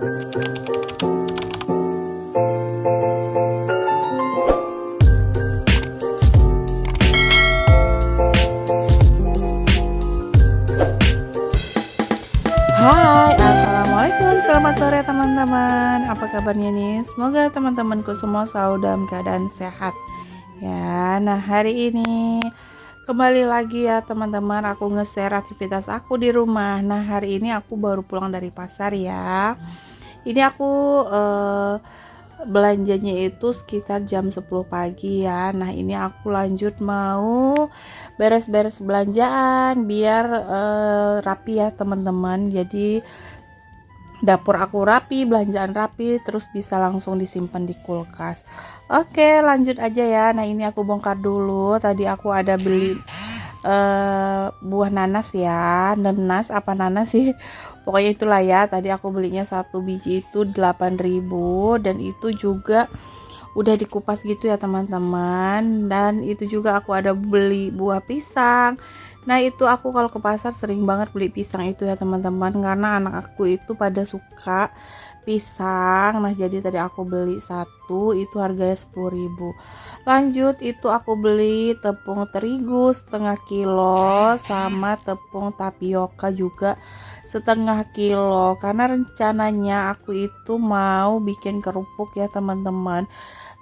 Hai, assalamualaikum, selamat sore teman-teman. Apa kabarnya nih? Semoga teman-temanku semua selalu dalam keadaan sehat ya. Nah, hari ini kembali lagi ya teman-teman, aku nge-share aktivitas aku di rumah. Nah, hari ini aku baru pulang dari pasar ya. Ini aku belanjanya itu sekitar jam 10 pagi ya. Nah, ini aku lanjut mau beres-beres belanjaan biar rapi ya teman-teman. Jadi dapur aku rapi, belanjaan rapi, terus bisa langsung disimpan di kulkas. Oke, lanjut aja ya. Nah, ini aku bongkar dulu. Tadi aku ada beli buah nanas ya, nanas apa nanas sih, pokoknya itulah ya. Tadi aku belinya satu biji itu 8.000 dan itu juga udah dikupas gitu ya teman-teman. Dan itu juga aku ada beli buah pisang. Nah, itu aku kalau ke pasar sering banget beli pisang itu ya teman-teman, karena anak aku itu pada suka pisang. Nah, jadi tadi aku beli satu, itu harganya 10.000. Lanjut, itu aku beli tepung terigu setengah kilo sama tepung tapioka juga setengah kilo, karena rencananya aku itu mau bikin kerupuk ya teman-teman.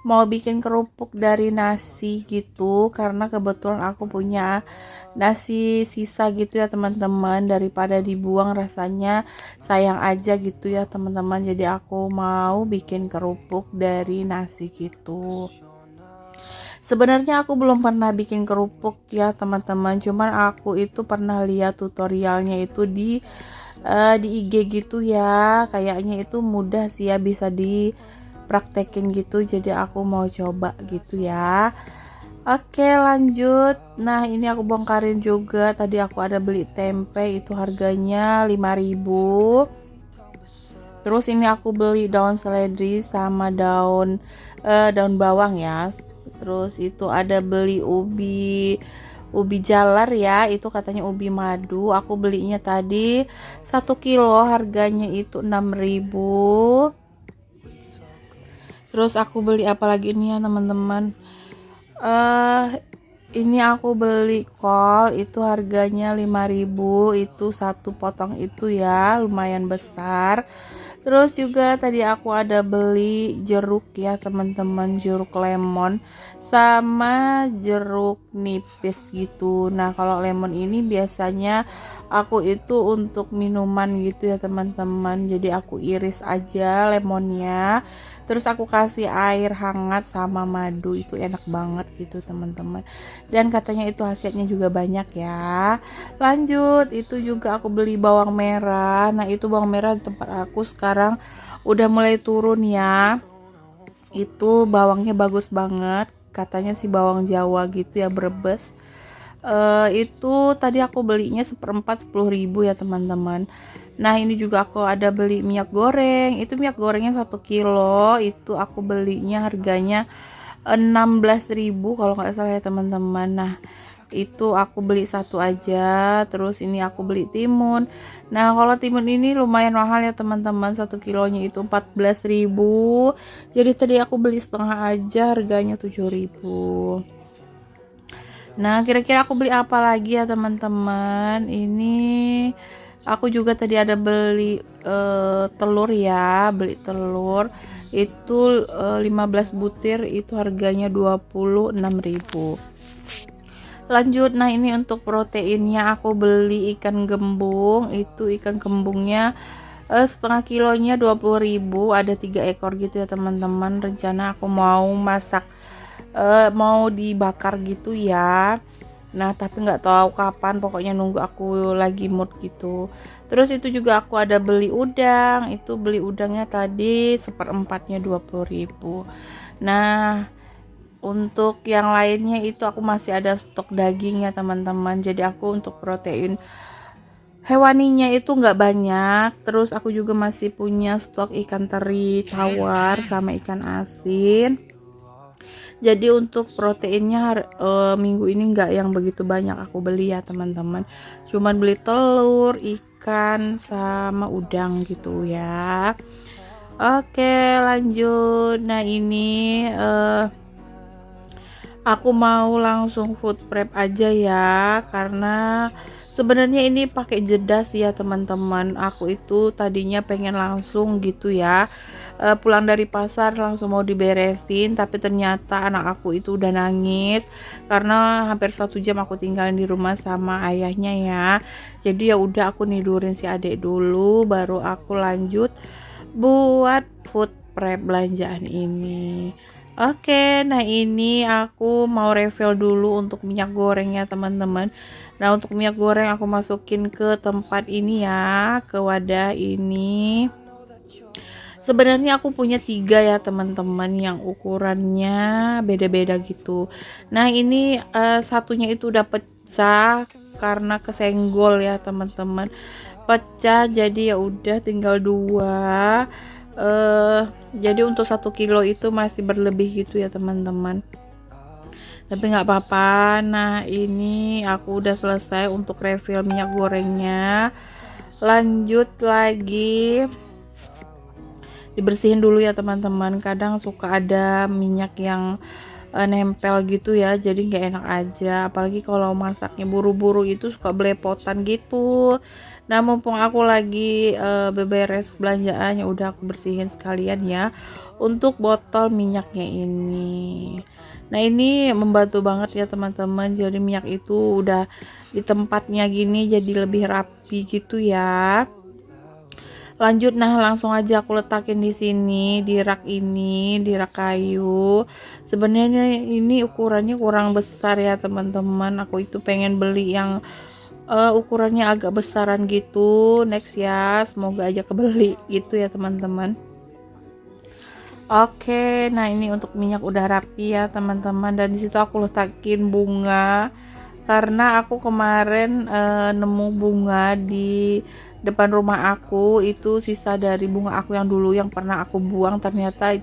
Mau bikin kerupuk dari nasi gitu, karena kebetulan aku punya nasi sisa gitu ya teman-teman, daripada dibuang rasanya sayang aja gitu ya teman-teman. Jadi aku mau bikin kerupuk dari nasi gitu. Sebenarnya aku belum pernah bikin kerupuk ya teman-teman, cuman aku itu pernah lihat tutorialnya itu di IG gitu ya. Kayaknya itu mudah sih ya, bisa dipraktekin gitu. Jadi aku mau coba gitu ya. Oke, lanjut. Nah, ini aku bongkarin juga. Tadi aku ada beli tempe, itu harganya 5.000. Terus ini aku beli daun seledri sama daun bawang ya. Terus itu ada beli ubi jalar ya, itu katanya ubi madu. Aku belinya tadi 1 kilo, harganya itu 6.000. Terus aku beli apa lagi nih ya teman-teman, ini aku beli kol, itu harganya 5.000, itu satu potong itu ya, lumayan besar. Terus juga tadi aku ada beli jeruk ya teman-teman, jeruk lemon sama jeruk nipis gitu. Nah, kalau lemon ini biasanya aku itu untuk minuman gitu ya teman-teman. Jadi aku iris aja lemonnya, terus aku kasih air hangat sama madu, itu enak banget gitu teman-teman. Dan katanya itu khasiatnya juga banyak ya. Lanjut, itu juga aku beli bawang merah. Nah, itu bawang merah di tempat aku sekarang udah mulai turun ya. Itu bawangnya bagus banget, katanya sih bawang Jawa gitu ya, Brebes. Itu tadi aku belinya seperempat 10.000 ya teman-teman. Nah, ini juga aku ada beli minyak goreng. Itu minyak gorengnya 1 kilo, itu aku belinya harganya 16.000 kalau nggak salah ya teman-teman. Nah, itu aku beli satu aja. Terus ini aku beli timun. Nah, kalau timun ini lumayan mahal ya teman-teman, 1 kilonya itu 14.000. Jadi tadi aku beli setengah aja, harganya 7.000. Nah, kira-kira aku beli apa lagi ya teman-teman. Ini aku juga tadi ada beli telur ya, beli telur itu 15 butir, itu harganya 26.000. Lanjut, nah ini untuk proteinnya aku beli ikan gembung. Itu ikan gembungnya setengah kilonya 20.000, ada 3 ekor gitu ya teman-teman. Rencana aku mau masak, mau dibakar gitu ya. Nah, tapi nggak tahu kapan, pokoknya nunggu aku lagi mood gitu. Terus itu juga aku ada beli udang. Itu beli udangnya tadi seperempatnya 20.000. Nah, untuk yang lainnya itu aku masih ada stok daging ya teman-teman. Jadi aku untuk protein hewaninya itu nggak banyak. Terus aku juga masih punya stok ikan teri tawar sama ikan asin. Jadi untuk proteinnya minggu ini nggak yang begitu banyak aku beli ya teman-teman. Cuman beli telur, ikan sama udang gitu ya. Oke, lanjut. Nah, ini aku mau langsung food prep aja ya, karena sebenarnya ini pakai jeda sih ya teman-teman. Aku itu tadinya pengen langsung gitu ya, pulang dari pasar langsung mau diberesin, tapi ternyata anak aku itu udah nangis karena hampir 1 jam aku tinggalin di rumah sama ayahnya ya. Jadi ya udah, aku nidurin si adik dulu, baru aku lanjut buat food prep belanjaan ini. Oke, nah ini aku mau refill dulu untuk minyak goreng ya teman-teman. Nah, untuk minyak goreng aku masukin ke tempat ini ya, ke wadah ini. Sebenarnya aku punya 3 ya teman-teman, yang ukurannya beda-beda gitu. Nah, ini satunya itu udah pecah karena kesenggol ya teman-teman, pecah, jadi ya udah tinggal 2. Jadi untuk 1 kilo itu masih berlebih gitu ya teman-teman, tapi nggak apa-apa. Nah, ini aku udah selesai untuk refill minyak gorengnya. Lanjut lagi dibersihin dulu ya teman-teman, kadang suka ada minyak yang nempel gitu ya, jadi nggak enak aja, apalagi kalau masaknya buru-buru itu suka belepotan gitu. Nah, mumpung aku lagi beberes belanjaan, ya udah aku bersihin sekalian ya untuk botol minyaknya ini. Nah, ini membantu banget ya teman-teman, jadi minyak itu udah di tempatnya gini jadi lebih rapi gitu ya. Lanjut, nah langsung aja aku letakin di sini, di rak ini, di rak kayu. Sebenarnya ini ukurannya kurang besar ya teman-teman, aku itu pengen beli yang ukurannya agak besaran gitu. Next ya, semoga aja kebeli gitu ya teman-teman. Oke, nah ini untuk minyak udah rapi ya teman-teman, dan disitu aku letakin bunga karena aku kemarin nemu bunga di depan rumah aku, itu sisa dari bunga aku yang dulu yang pernah aku buang, ternyata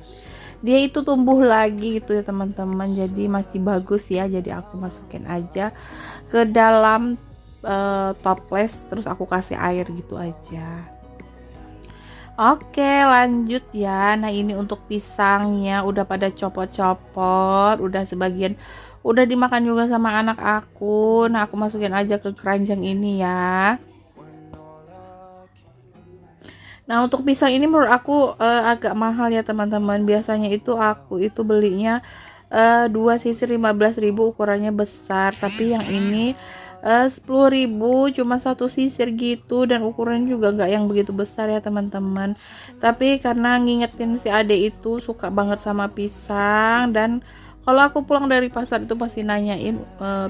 dia itu tumbuh lagi gitu ya teman-teman, jadi masih bagus ya, jadi aku masukin aja ke dalam toples, terus aku kasih air gitu aja. Oke, lanjut ya. Nah, ini untuk pisangnya udah pada copot-copot, udah sebagian udah dimakan juga sama anak aku. Nah, aku masukin aja ke keranjang ini ya. Nah, untuk pisang ini menurut aku agak mahal ya teman-teman. Biasanya itu aku itu belinya 2 sisir 15.000, ukurannya besar, tapi yang ini 10.000 cuma 1 sisir gitu, dan ukurannya juga nggak yang begitu besar ya teman-teman. Tapi karena ngingetin si ade itu suka banget sama pisang, dan kalau aku pulang dari pasar itu pasti nanyain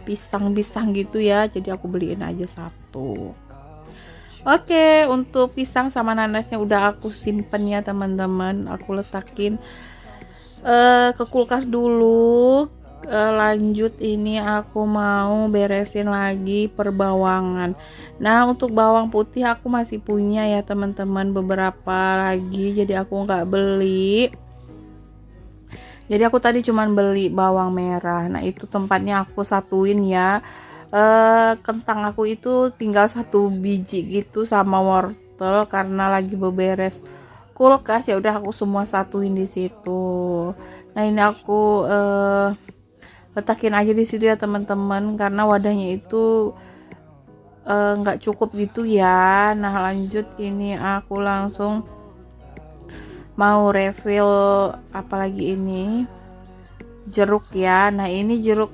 pisang-pisang gitu ya, jadi aku beliin aja 1. Oke, untuk pisang sama nanasnya udah aku simpen ya teman-teman, aku letakin ke kulkas dulu. Lanjut, ini aku mau beresin lagi perbawangan. Nah, untuk bawang putih aku masih punya ya teman-teman, beberapa lagi, jadi aku nggak beli. Jadi aku tadi cuman beli bawang merah. Nah, itu tempatnya aku satuin ya. Kentang aku itu tinggal 1 biji gitu sama wortel, karena lagi beberes kulkas, ya udah aku semua satuin di situ. Nah, ini aku letakin aja di situ ya teman-teman, karena wadahnya itu nggak cukup gitu ya. Nah, lanjut, ini aku langsung mau refill apalagi ini jeruk ya. Nah, ini jeruk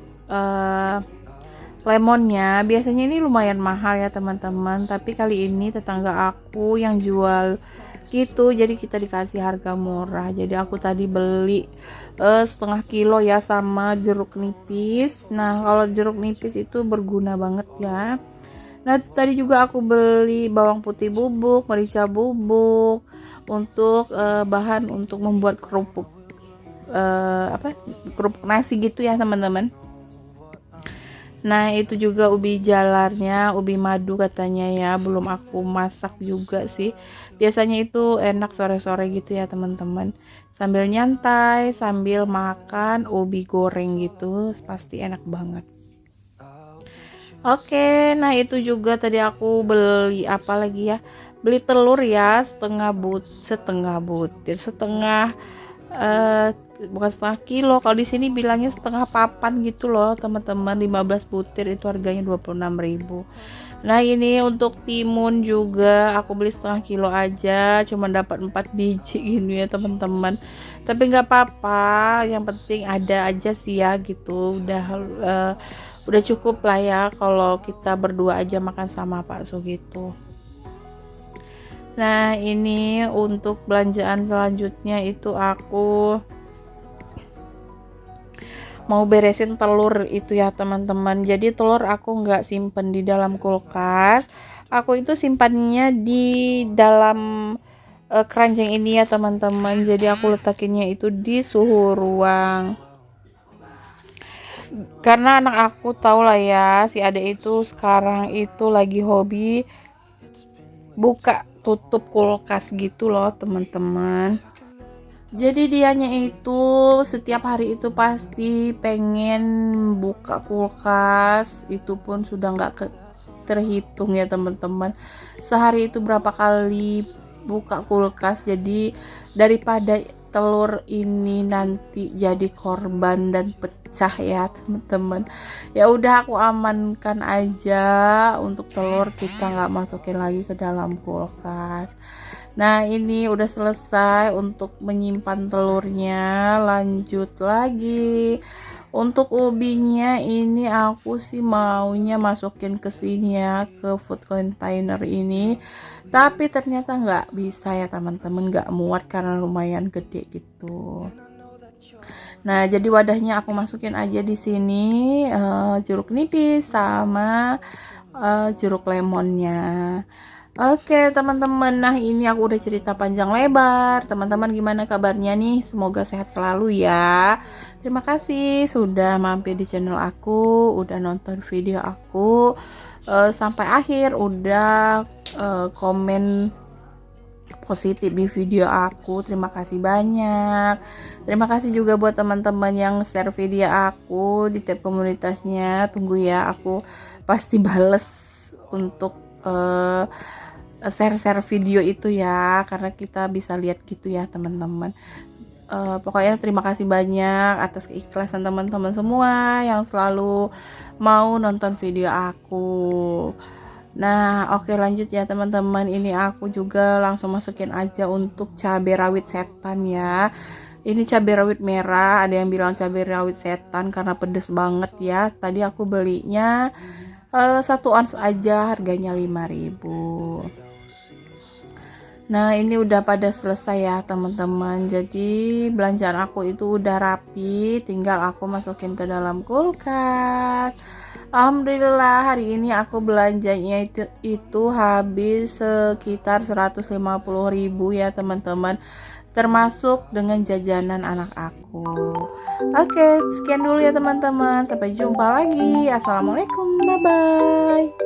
lemonnya biasanya ini lumayan mahal ya teman-teman, tapi kali ini tetangga aku yang jual gitu, jadi kita dikasih harga murah. Jadi aku tadi beli 1/2 kilo ya, sama jeruk nipis. Nah, kalau jeruk nipis itu berguna banget ya. Nah, tadi juga aku beli bawang putih bubuk, merica bubuk, untuk bahan untuk membuat kerupuk kerupuk nasi gitu ya teman-teman. Nah, itu juga ubi jalarnya, ubi madu katanya ya, belum aku masak juga sih. Biasanya itu enak sore-sore gitu ya teman-teman, sambil nyantai, sambil makan ubi goreng gitu, pasti enak banget. Oke, nah itu juga tadi aku beli apa lagi ya, beli telur ya, setengah butir, bukan setengah kilo, kalau di sini bilangnya setengah papan gitu loh teman-teman. 15 butir itu harganya 26.000. Nah ini untuk timun juga aku beli setengah kilo aja, cuma dapat 4 biji gini ya teman-teman, tapi nggak apa-apa, yang penting ada aja sih ya gitu. Udah cukup lah ya kalau kita berdua aja makan sama Pak Su gitu. Nah ini untuk belanjaan selanjutnya itu aku mau beresin telur itu ya teman-teman. Jadi telur aku nggak simpen di dalam kulkas, aku itu simpannya di dalam keranjang ini ya teman-teman. Jadi aku letakinnya itu di suhu ruang, karena anak aku tahu lah ya, si adek itu sekarang itu lagi hobi buka tutup kulkas gitu loh teman-teman. Jadi dianya itu setiap hari itu pasti pengen buka kulkas, itu pun sudah nggak terhitung ya teman-teman. Sehari itu berapa kali buka kulkas. Jadi daripada telur ini nanti jadi korban dan pecah ya teman-teman, ya udah aku amankan aja untuk telur, kita nggak masukin lagi ke dalam kulkas. Nah ini udah selesai untuk menyimpan telurnya, lanjut lagi untuk ubinya. Ini aku sih maunya masukin ke sini ya, ke food container ini, tapi ternyata nggak bisa ya teman-teman, nggak muat karena lumayan gede gitu. Nah jadi wadahnya aku masukin aja di sini jeruk nipis sama jeruk lemonnya. Oke teman-teman, nah ini aku udah cerita panjang lebar. Teman-teman gimana kabarnya nih? Semoga sehat selalu ya. Terima kasih sudah mampir di channel aku, udah nonton video aku sampai akhir, udah komen positif di video aku. Terima kasih banyak. Terima kasih juga buat teman-teman yang share video aku di tab komunitasnya. Tunggu ya, aku pasti bales untuk share video itu ya, karena kita bisa lihat gitu ya teman-teman. Pokoknya terima kasih banyak atas keikhlasan teman-teman semua yang selalu mau nonton video aku. Nah oke lanjut ya teman-teman, ini aku juga langsung masukin aja untuk cabai rawit setan ya. Ini cabai rawit merah, ada yang bilang cabai rawit setan karena pedes banget ya. Tadi aku belinya 1 ons aja, harganya 5.000. Nah ini udah pada selesai ya teman-teman. Jadi belanjaan aku itu udah rapi, tinggal aku masukin ke dalam kulkas. Alhamdulillah hari ini aku belanjanya itu habis sekitar 150.000 ya teman-teman, termasuk dengan jajanan anak aku. Oke sekian dulu ya teman-teman, sampai jumpa lagi. Assalamualaikum, bye bye.